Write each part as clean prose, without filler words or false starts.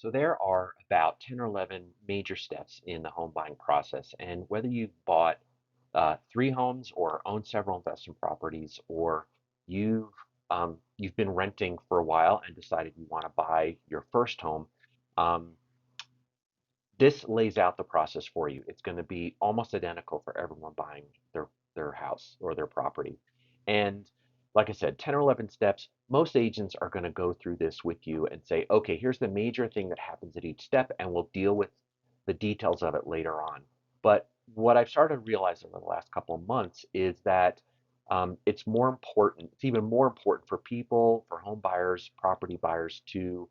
So there are about 10 or 11 major steps in the home buying process. And whether you've bought three homes or own several investment properties, or you've been renting for a while and decided you want to buy your first home, um, this lays out the process for you. It's going to be almost identical for everyone buying their house or their property. And like I said, 10 or 11 steps. Most agents are going to go through this with you and say, okay, here's the major thing that happens at each step, and we'll deal with the details of it later on. But what I've started to realize over the last couple of months is that it's more important, it's even more important for people, for home buyers, property buyers to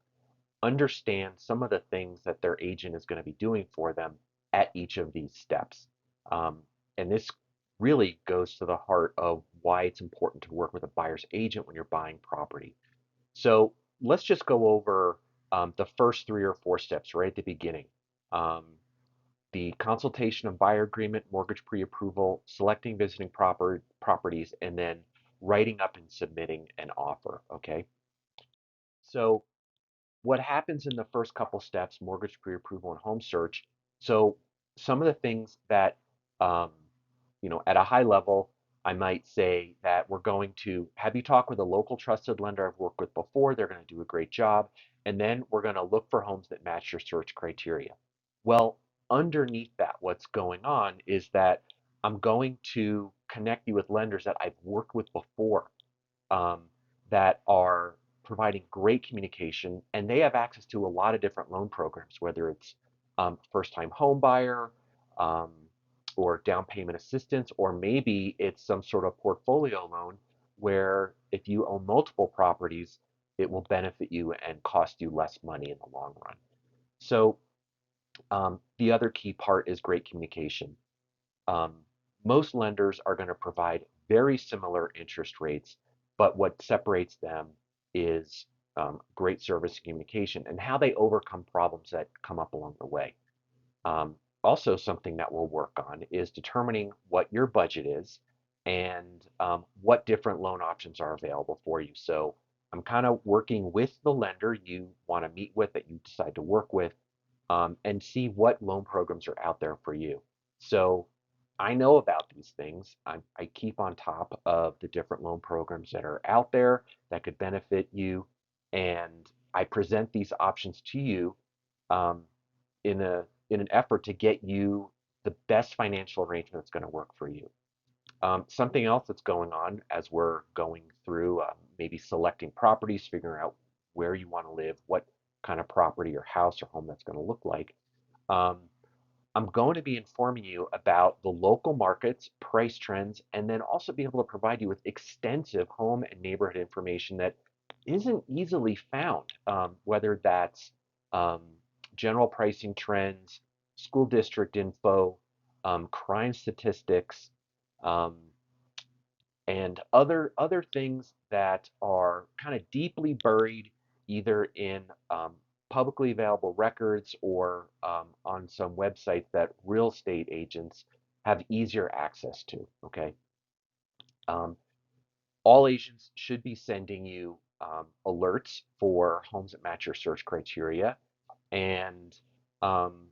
understand some of the things that their agent is going to be doing for them at each of these steps. And this really goes to the heart of why it's important to work with a buyer's agent when you're buying property. So let's just go over the first three or four steps right at the beginning. Um, the consultation of buyer agreement, mortgage pre-approval, selecting visiting properties, and then writing up and submitting an offer. Okay. So what happens in the first couple steps, mortgage pre-approval and home search. So some of the things that, um, at a high level, I might say that we're going to have you talk with a local trusted lender I've worked with before. They're going to do a great job. And then we're going to look for homes that match your search criteria. Well, underneath that, what's going on is that I'm going to connect you with lenders that I've worked with before, um, that are providing great communication, and they have access to a lot of different loan programs, whether it's first-time home buyer, um, or down payment assistance, or maybe it's some sort of portfolio loan where if you own multiple properties, it will benefit you and cost you less money in the long run. So the other key part is great communication. Um, Most lenders are going to provide very similar interest rates, but what separates them is great service communication and how they overcome problems that come up along the way. Um, Also, something that we'll work on is determining what your budget is and what different loan options are available for you. So I'm kind of working with the lender you want to meet with, that you decide to work with, and see what loan programs are out there for you. So I know about these things. I keep on top of the different loan programs that are out there that could benefit you, and I present these options to you um, in an effort to get you the best financial arrangement that's going to work for you. Something else that's going on as we're going through maybe selecting properties, figuring out where you want to live, what kind of property or house or home that's going to look like. Um, I'm going to be informing you about the local markets, price trends, and then also be able to provide you with extensive home and neighborhood information that isn't easily found, whether that's um, general pricing trends, school district info, crime statistics, um, and other things that are kind of deeply buried either in publicly available records or on some websites that real estate agents have easier access to. Okay, um, all agents should be sending you alerts for homes that match your search criteria, and um,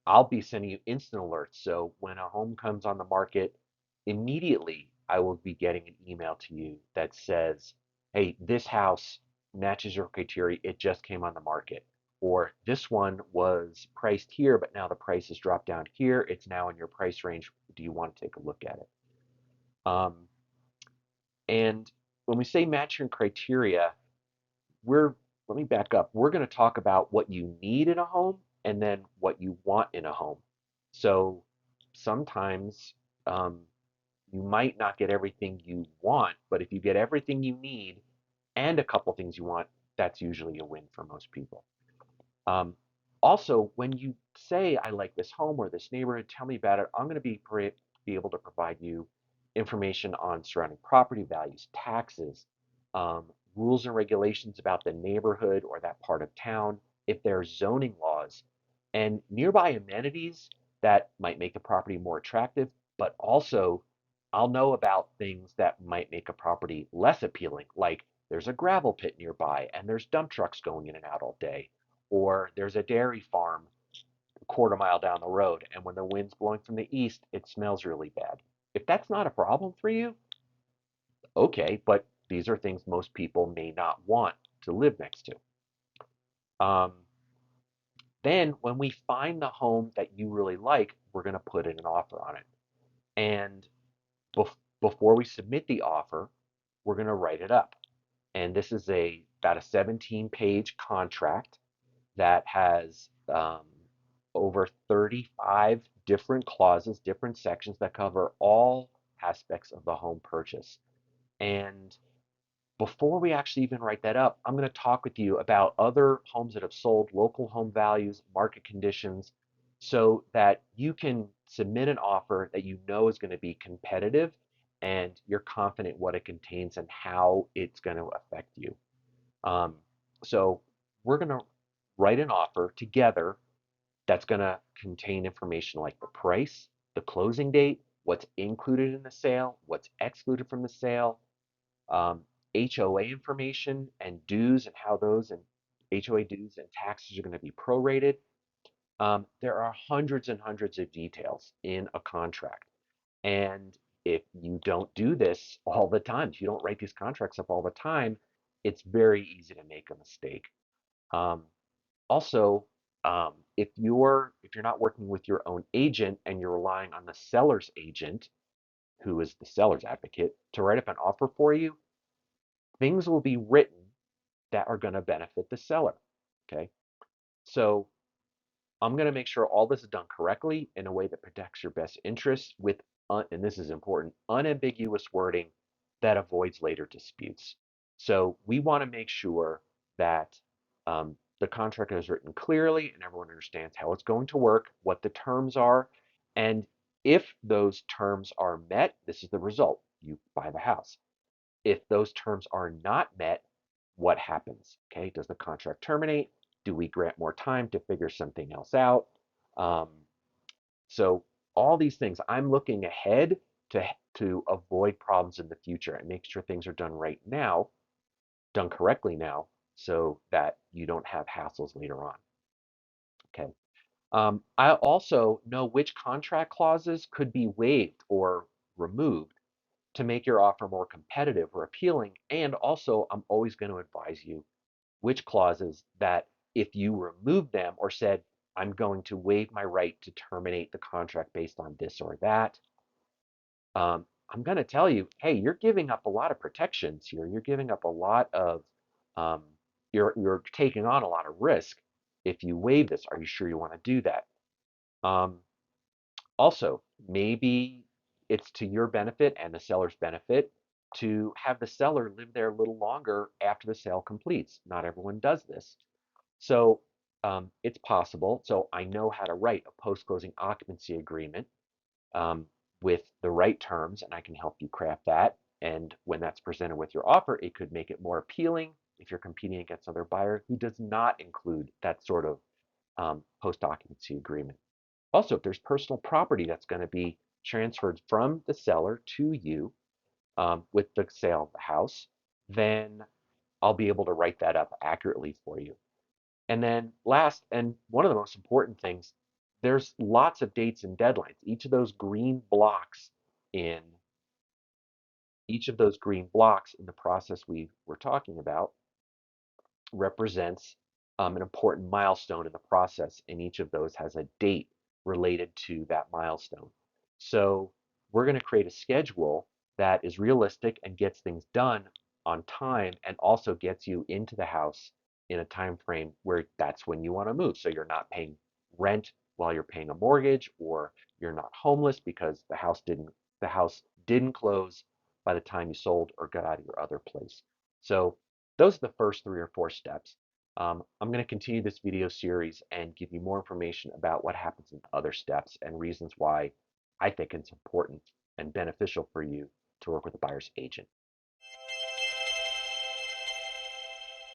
I'll be sending you instant alerts. So when a home comes on the market, immediately I will be getting an email to you that says, hey, this house matches your criteria. It just came on the market. Or this one was priced here, but now the price has dropped down here. It's now in your price range. Do you want to take a look at it? Um, and when we say matching criteria, we're, let me back up. We're going to talk about what you need in a home and then what you want in a home. So sometimes um, you might not get everything you want, but if you get everything you need and a couple things you want, that's usually a win for most people. Um, Also, when you say, I like this home or this neighborhood, tell me about it, I'm going to be able to provide you information on surrounding property values, taxes, um, rules and regulations about the neighborhood or that part of town, if there are zoning laws, and nearby amenities that might make the property more attractive, but also I'll know about things that might make a property less appealing, like there's a gravel pit nearby and there's dump trucks going in and out all day, or there's a dairy farm a quarter mile down the road, and when the wind's blowing from the east, it smells really bad. If that's not a problem for you, okay, but these are things most people may not want to live next to. Then, when we find the home that you really like, we're going to put in an offer on it. And before we submit the offer, we're going to write it up. And this is about a 17-page contract that has over 35 different clauses, different sections that cover all aspects of the home purchase. And before we actually even write that up, I'm going to talk with you about other homes that have sold, local home values, market conditions, so that you can submit an offer that you know is going to be competitive and you're confident what it contains and how it's going to affect you. Um, so we're going to write an offer together that's going to contain information like the price, the closing date, what's included in the sale, what's excluded from the sale, um, HOA information and dues and how those and HOA dues and taxes are going to be prorated. There are hundreds and hundreds of details in a contract. And if you don't do this all the time, if you don't write these contracts up all the time, it's very easy to make a mistake. Um, Also, if you're not working with your own agent and you're relying on the seller's agent, who is the seller's advocate, to write up an offer for you, things will be written that are going to benefit the seller. Okay, so I'm going to make sure all this is done correctly in a way that protects your best interests with, and this is important, unambiguous wording that avoids later disputes. So we want to make sure that the contract is written clearly and everyone understands how it's going to work, what the terms are, and if those terms are met, this is the result. You buy the house. If those terms are not met, what happens? Okay, does the contract terminate? Do we grant more time to figure something else out? Um, so all these things, I'm looking ahead to avoid problems in the future and make sure things are done right now, done correctly now, so that you don't have hassles later on. Okay. I also know which contract clauses could be waived or removed to make your offer more competitive or appealing. And also, I'm always going to advise you which clauses that if you remove them or said, I'm going to waive my right to terminate the contract based on this or that, I'm going to tell you, hey, you're giving up a lot of protections here. You're giving up a lot of, um, you're taking on a lot of risk if you waive this. Are you sure you want to do that? Um, Also, maybe it's to your benefit and the seller's benefit to have the seller live there a little longer after the sale completes. Not everyone does this. So it's possible. So I know how to write a post-closing occupancy agreement um, with the right terms, and I can help you craft that. And when that's presented with your offer, it could make it more appealing if you're competing against another buyer who does not include that sort of post-occupancy agreement. Also, if there's personal property that's going to be transferred from the seller to you with the sale of the house, then I'll be able to write that up accurately for you. And then last, and one of the most important things, there's lots of dates and deadlines. In each of those green blocks in the process we were talking about represents an important milestone in the process, and each of those has a date related to that milestone. So we're going to create a schedule that is realistic and gets things done on time and also gets you into the house in a time frame where that's when you want to move. So you're not paying rent while you're paying a mortgage, or you're not homeless because the house didn't close by the time you sold or got out of your other place. So those are the first 3 or 4 steps. I'm going to continue this video series and give you more information about what happens in other steps and reasons why I think it's important and beneficial for you to work with a buyer's agent.